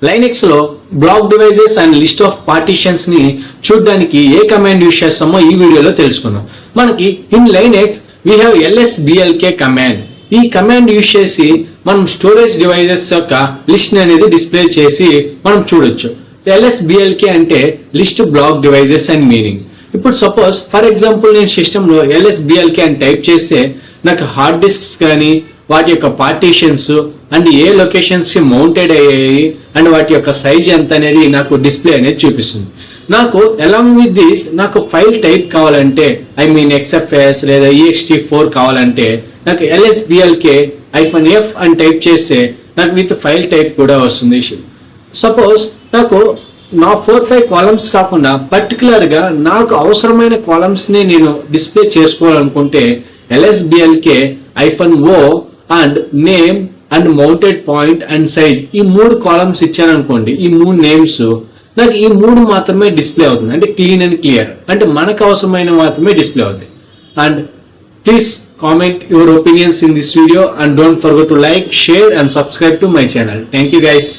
Linux లో block devices and list of partitions ని చూడడానికి ఏ కమాండ్ యూజ్ చేస్తామో ఈ వీడియోలో తెలుసుకుందాం. మనకి in Linux we have lsblk command. ఈ కమాండ్ యూజ్ చేసి మనం స్టోరేజ్ డివైజెస్ యొక్క లిస్ట్ అనేది డిస్ప్లే చేసి మనం చూడొచ్చు. lsblk అంటే list block devices and meaning. ఇప్పుడు సపోజ్ ఫర్ ఎగ్జాంపుల్ నేను సిస్టమ్ లో lsblk అని టైప్ చేస్తే నాకు హార్డ్ డిస్క్స్ కానీ వాటి యొక్క పార్టీషన్స్ అండ్ ఏ లొకేషన్స్ కి మౌంటెడ్ అయ్యాయి అండ్ వాటి యొక్క సైజ్ ఎంత అనేది నాకు డిస్ప్లే అనేది చూపిస్తుంది. నాకు అలాంగ్ విత్ దిస్ నాకు ఫైల్ టైప్ కావాలంటే ఐ మీన్ XFS లేదా ext4 కావాలంటే నాకు lsblk-f అని టైప్ చేస్తే నాకు విత్ ఫైల్ టైప్ కూడా వస్తుంది. సపోజ్ నాకు నా 4-5 కాలమ్స్ కాకుండా పర్టికులర్ గా నాకు అవసరమైన కాలమ్స్ ని నేను డిస్ప్లే చేసుకోవాలనుకుంటే lsblk-o and name and mounted point and size ఈ 3 కాలమ్స్ ఇచ్చాను అనుకోండి. ఈ 3 నేమ్స్ నాకు ఈ 3 మాత్రమే డిస్ప్లే అవుతుంది. అంటే క్లీన్ అండ్ క్లియర్, అంటే మనకు అవసరమైన మాత్రమే డిస్ప్లే అవుతాయి. And please comment your opinions in this video and don't forget to like, share and subscribe to my channel. Thank you guys.